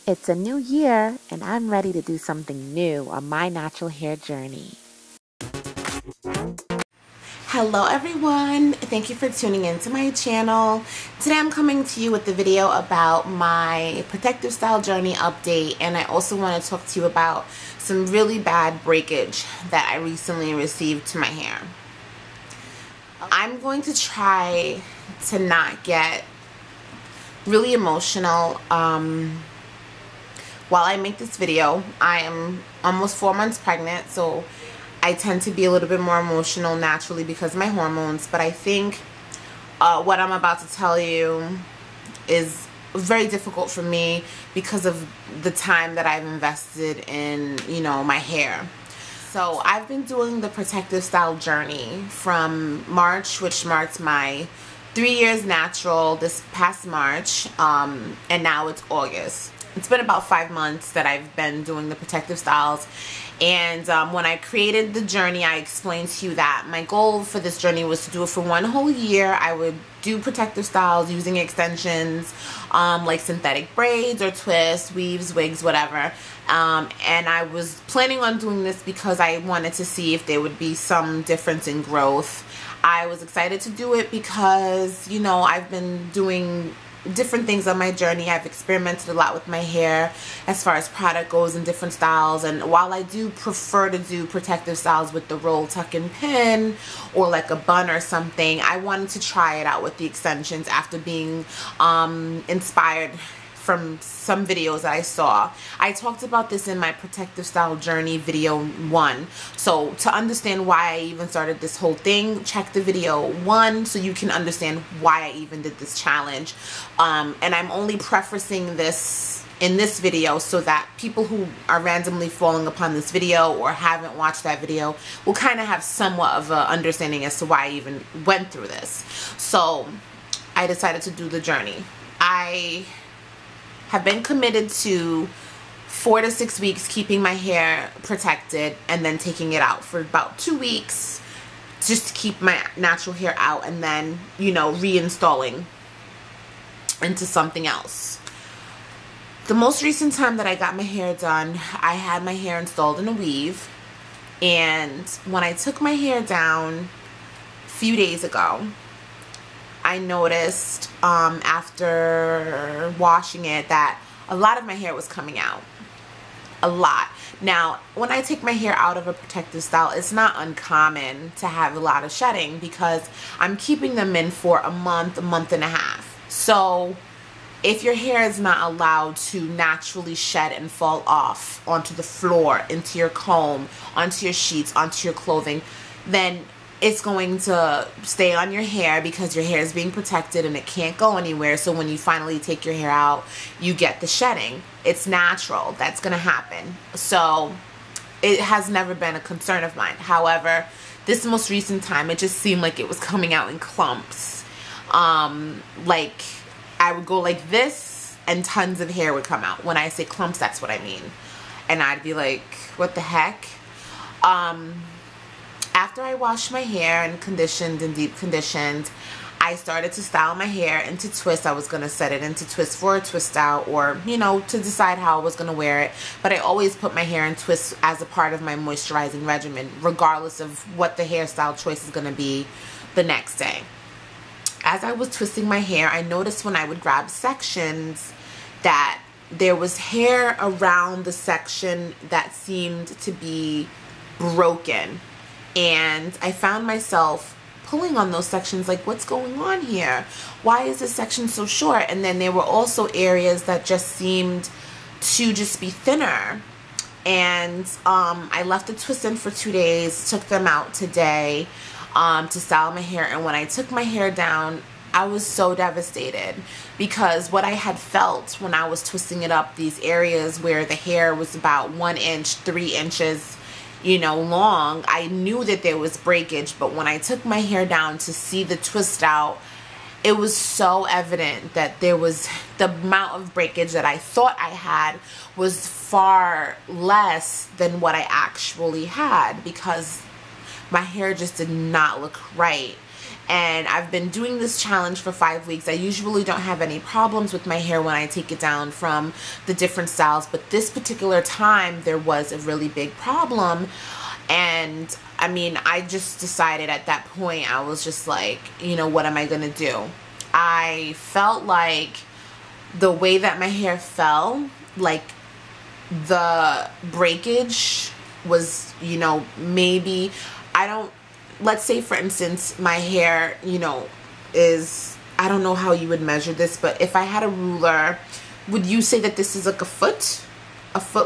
It's a new year, and I'm ready to do something new on my natural hair journey. Hello everyone, thank you for tuning into my channel. Today I'm coming to you with a video about my protective style journey update, and I also want to talk to you about some really bad breakage that I recently received to my hair. I'm going to try to not get really emotional while I make this video. I am almost 4 months pregnant, so I tend to be a little bit more emotional naturally because of my hormones, but I think what I'm about to tell you is very difficult for me because of the time that I've invested in, my hair. So I've been doing the protective style journey from March, which marked my 3 years natural this past March, and now it's August. It's been about 5 months that I've been doing the protective styles. And when I created the journey, I explained to you that my goal for this journey was to do it for 1 whole year. I would do protective styles using extensions like synthetic braids or twists, weaves, wigs, whatever. And I was planning on doing this because I wanted to see if there would be some difference in growth. I was excited to do it because, I've been doing different things on my journey. I've experimented a lot with my hair as far as product goes and different styles, and while I do prefer to do protective styles with the roll, tuck and pin or like a bun or something, I wanted to try it out with the extensions after being inspired from some videos that I saw. I talked about this in my protective style journey video 1. So to understand why I even started this whole thing, check the video 1 so you can understand why I even did this challenge. And I'm only prefacing this in this video so that people who are randomly falling upon this video or haven't watched that video will kind of have somewhat of an understanding as to why I even went through this. So I decided to do the journey. I have been committed to 4 to 6 weeks keeping my hair protected and then taking it out for about 2 weeks just to keep my natural hair out, and then reinstalling into something else. The most recent time that I got my hair done, I had my hair installed in a weave, and when I took my hair down a few days ago, I noticed after washing it that a lot of my hair was coming out. A lot. Now, when I take my hair out of a protective style, it's not uncommon to have a lot of shedding because I'm keeping them in for a month and a half. So if your hair is not allowed to naturally shed and fall off onto the floor, into your comb, onto your sheets, onto your clothing, then it's going to stay on your hair because your hair is being protected and it can't go anywhere. So when you finally take your hair out, you get the shedding. It's natural. That's going to happen. So it has never been a concern of mine. However, this most recent time, it just seemed like it was coming out in clumps. Like I would go like this and tons of hair would come out. When I say clumps, that's what I mean. And I'd be like, what the heck? After I washed my hair and conditioned and deep conditioned, I started to style my hair into twists. I was going to set it into twists for a twist out, or, to decide how I was going to wear it. But I always put my hair in twists as a part of my moisturizing regimen, regardless of what the hairstyle choice is going to be the next day. As I was twisting my hair, I noticed when I would grab sections that there was hair around the section that seemed to be broken. And I found myself pulling on those sections like, what's going on here? Why is this section so short? And then there were also areas that just seemed to just be thinner. And I left the twists in for 2 days, took them out today to style my hair. And when I took my hair down, I was so devastated because what I had felt when I was twisting it up, these areas where the hair was about 1 inch, 3 inches long, I knew that there was breakage. But when I took my hair down to see the twist out, it was so evident that there was the amount of breakage that I thought I had was far less than what I actually had, because my hair just did not look right. and I've been doing this challenge for 5 weeks. I usually don't have any problems with my hair when I take it down from the different styles, but this particular time there was a really big problem. And I mean, I just decided at that point, I was just like, you know, what am I gonna do? I felt like the way that my hair fell, like the breakage was, you know, maybe, let's say for instance, my hair, you know, is, I don't know how you would measure this, but if I had a ruler, would you say that this is like a foot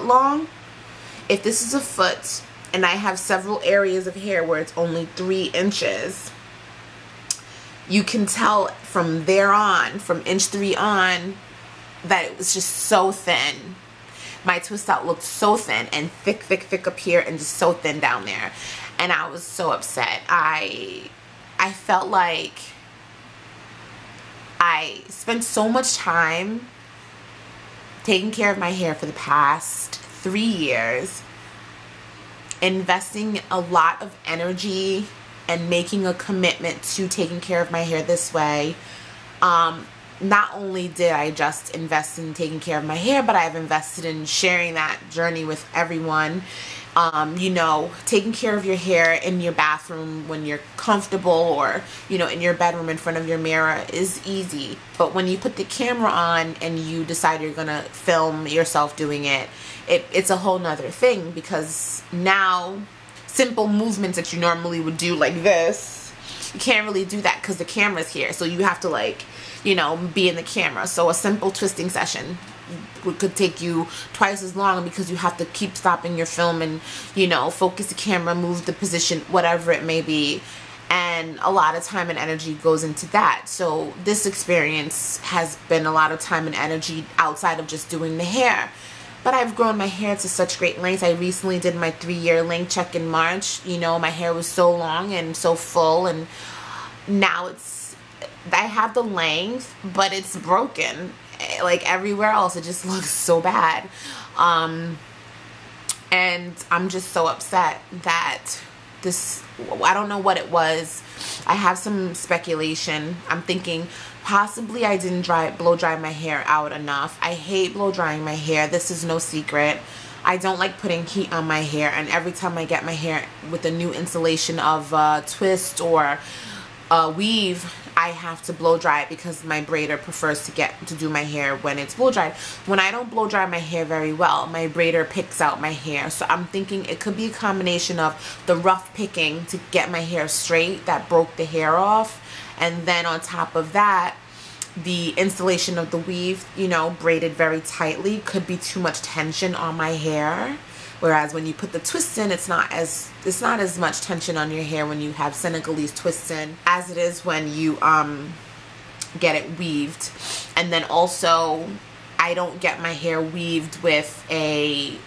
long? If this is a foot, and I have several areas of hair where it's only 3 inches, you can tell from there on, from inch 3 on, that it was just so thin. My twist out looked so thin and thick up here and just so thin down there. And I was so upset. I felt like I spent so much time taking care of my hair for the past 3 years, investing a lot of energy and making a commitment to taking care of my hair this way. Not only did I just invest in taking care of my hair, but I've invested in sharing that journey with everyone. You know, taking care of your hair in your bathroom when you're comfortable, or, you know, in your bedroom in front of your mirror is easy. But when you put the camera on and you decide you're gonna film yourself doing it, it's a whole nother thing, because now simple movements that you normally would do like this, you can't really do that because the camera's here. So you have to, like, you know, be in the camera. So a simple twisting session could take you twice as long, because you have to keep stopping your film and, you know, focus the camera, move the position, whatever it may be. And a lot of time and energy goes into that. So this experience has been a lot of time and energy outside of just doing the hair. But I've grown my hair to such great lengths. I recently did my 3-year length check in March. You know, my hair was so long and so full, and now I have the length, but it's broken. Like everywhere else, it just looks so bad. And I'm just so upset that this, I don't know what it was. I have some speculation. I'm thinking possibly I didn't blow dry my hair out enough. I hate blow drying my hair. This is no secret. I don't like putting heat on my hair, and every time I get my hair with a new installation of twist or weave, I have to blow dry it, because my braider prefers to do my hair when it's blow dried. When I don't blow dry my hair very well, my braider picks out my hair. So I'm thinking it could be a combination of the rough picking to get my hair straight that broke the hair off, and then on top of that, the installation of the weave, you know, braided very tightly, could be too much tension on my hair. Whereas when you put the twists in, it's not as much tension on your hair when you have Senegalese twists in as it is when you get it weaved. And then also, I don't get my hair weaved with a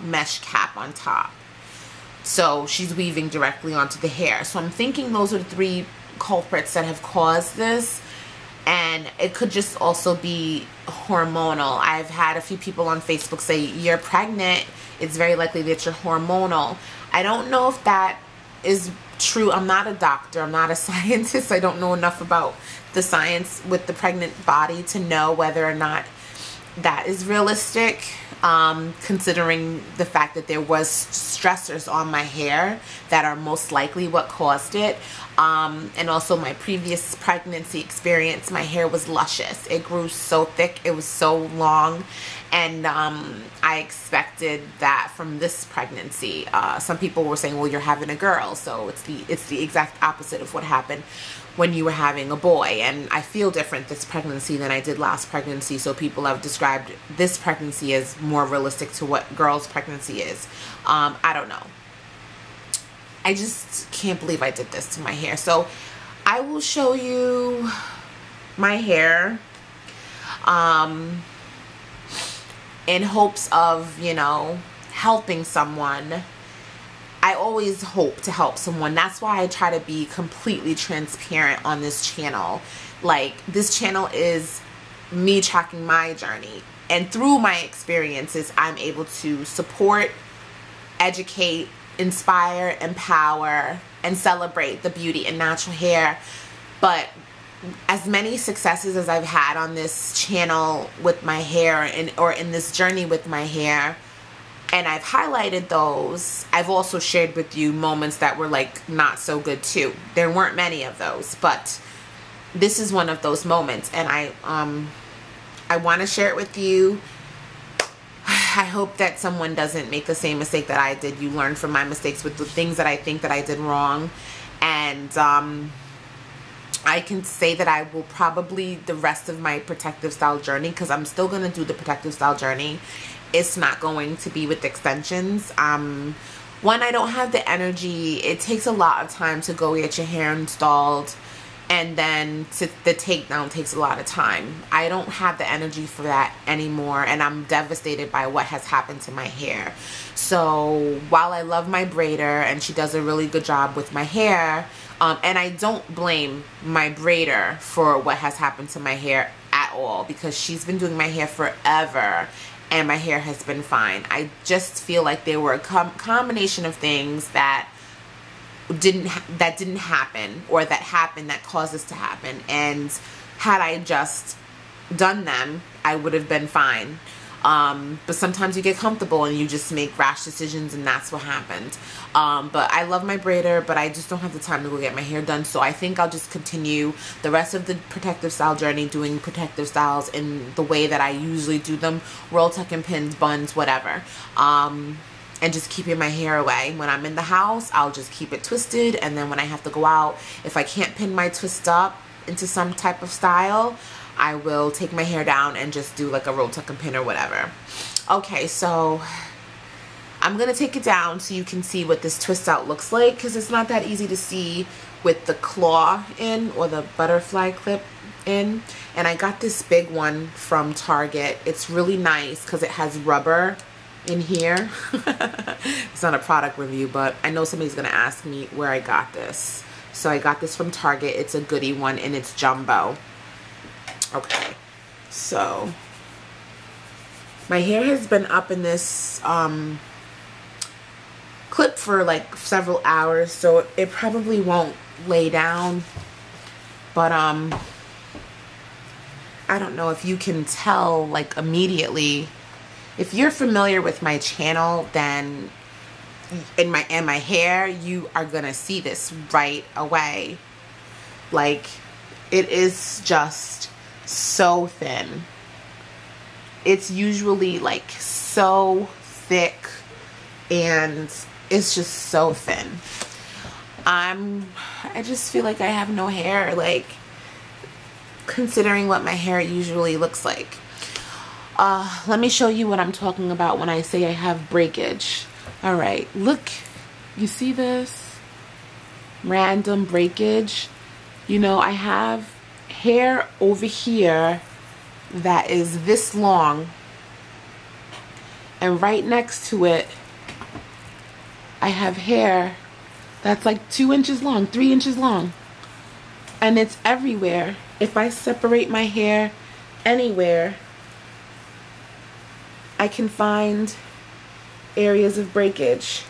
mesh cap on top. So she's weaving directly onto the hair. So I'm thinking those are the 3 culprits that have caused this. And it could just also be hormonal. I've had a few people on Facebook say, you're pregnant, it's very likely that you're hormonal. I don't know if that is true. I'm not a doctor. I'm not a scientist. I don't know enough about the science with the pregnant body to know whether or not that is realistic, considering the fact that there was stressors on my hair that are most likely what caused it. And also my previous pregnancy experience, my hair was luscious. It grew so thick, it was so long, and I expected that from this pregnancy. Some people were saying, well, you're having a girl, so it's the exact opposite of what happened when you were having a boy. And I feel different this pregnancy than I did last pregnancy, so people have described this pregnancy as more realistic to what girls' pregnancy is. I don't know. I just can't believe I did this to my hair. So I will show you my hair in hopes of, you know, helping someone. I always hope to help someone. That's why I try to be completely transparent on this channel. Like, this channel is me tracking my journey, and through my experiences I'm able to support, educate, inspire, empower, and celebrate the beauty and natural hair But as many successes as I've had on this channel with my hair or in this journey with my hair, and I've highlighted those, I've also shared with you moments that were like not so good too. There weren't many of those, but this is one of those moments, and I want to share it with you. I hope that someone doesn't make the same mistake that I did. You learn from my mistakes with the things that I think that I did wrong. And I can say that I will probably, the rest of my protective style journey, because I'm still going to do the protective style journey, it's not going to be with extensions. One, I don't have the energy. It takes a lot of time to go get your hair installed, and then the takedown takes a lot of time. I don't have the energy for that anymore, and I'm devastated by what has happened to my hair. So while I love my braider and she does a really good job with my hair, and I don't blame my braider for what has happened to my hair at all, because she's been doing my hair forever and my hair has been fine. I just feel like there were a combination of things that didn't happen, or that happened that caused this to happen, and had I just done them, I would have been fine. But sometimes you get comfortable and you just make rash decisions, and that's what happened. But I love my braider, but I just don't have the time to go get my hair done. So I think I'll just continue the rest of the protective style journey doing protective styles in the way that I usually do them: roll, tuck and pins, buns, whatever. And just keeping my hair away. When I'm in the house, I'll just keep it twisted, and then when I have to go out, if I can't pin my twist up into some type of style, I will take my hair down and just do like a roll, tuck and pin or whatever. Okay, so I'm gonna take it down so you can see what this twist out looks like, because it's not that easy to see with the claw in or the butterfly clip in. And I got this big one from Target. It's really nice because it has rubber in here. It's not a product review, but I know somebody's gonna ask me where I got this. So I got this from Target. It's a goodie one, and it's jumbo. Okay, so my hair has been up in this clip for like several hours, so it probably won't lay down, but I don't know if you can tell like immediately. If you're familiar with my channel, then in my hair, you are gonna see this right away. Like, it is just so thin. It's usually like so thick, and it's just so thin. I just feel like I have no hair, like, considering what my hair usually looks like. Let me show you what I'm talking about when I say I have breakage. All right, look, you see this random breakage? You know, I have hair over here that is this long, and right next to it I have hair that's like 2 inches long, 3 inches long, and it's everywhere. If I separate my hair anywhere, I can find areas of breakage.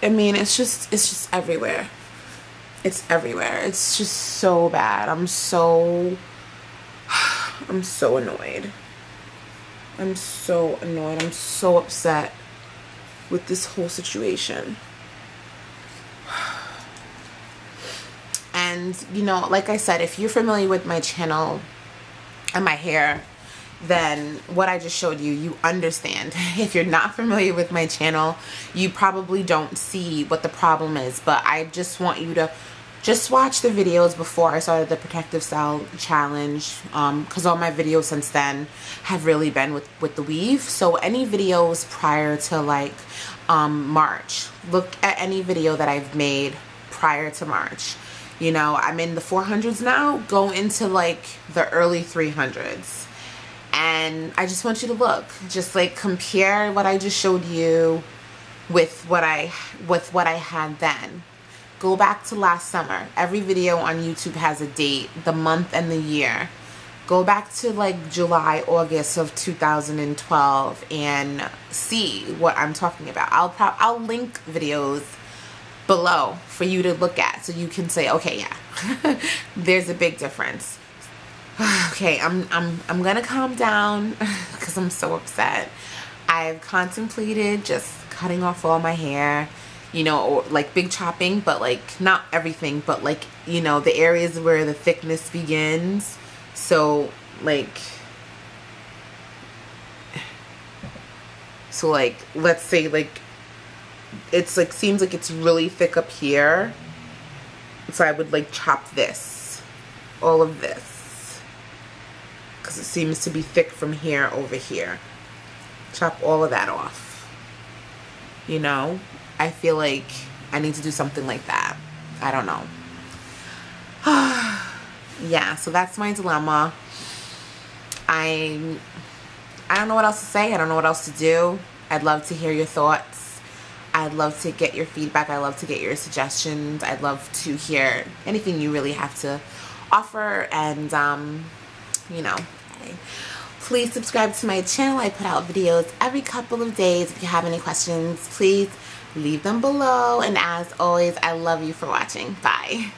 I mean, it's just everywhere. It's everywhere. It's just so bad. I'm so annoyed. I'm so annoyed. I'm so upset with this whole situation. And, you know, like I said, if you're familiar with my channel and my hair, then what I just showed you, you understand. If you're not familiar with my channel, you probably don't see what the problem is. But I just want you to just watch the videos before I started the protective style challenge, because all my videos since then have really been with the weave. So any videos prior to like March, look at any video that I've made prior to March. You know, I'm in the 400s now, go into like the early 300s. And I just want you to look, just like compare what I just showed you with what I had then. Go back to last summer. Every video on YouTube has a date, the month and the year. Go back to like July, August of 2012 and see what I'm talking about. I'll link videos below for you to look at so you can say, okay, yeah, there's a big difference. Okay, I'm gonna calm down because I'm so upset. I've contemplated just cutting off all my hair, you know, or like big chopping, but like not everything, but like, you know, the areas where the thickness begins. So like let's say like it's like seems like it's really thick up here, so I would like chop this, all of this, because it seems to be thick from here over here. Chop all of that off, you know. I feel like I need to do something like that. I don't know. Yeah, so that's my dilemma. I don't know what else to say. I don't know what else to do. I'd love to hear your thoughts. I'd love to get your feedback. I'd love to get your suggestions. I'd love to hear anything you really have to offer. And, you know, please subscribe to my channel. I put out videos every couple of days. If you have any questions, please leave them below. And as always, I love you for watching. Bye.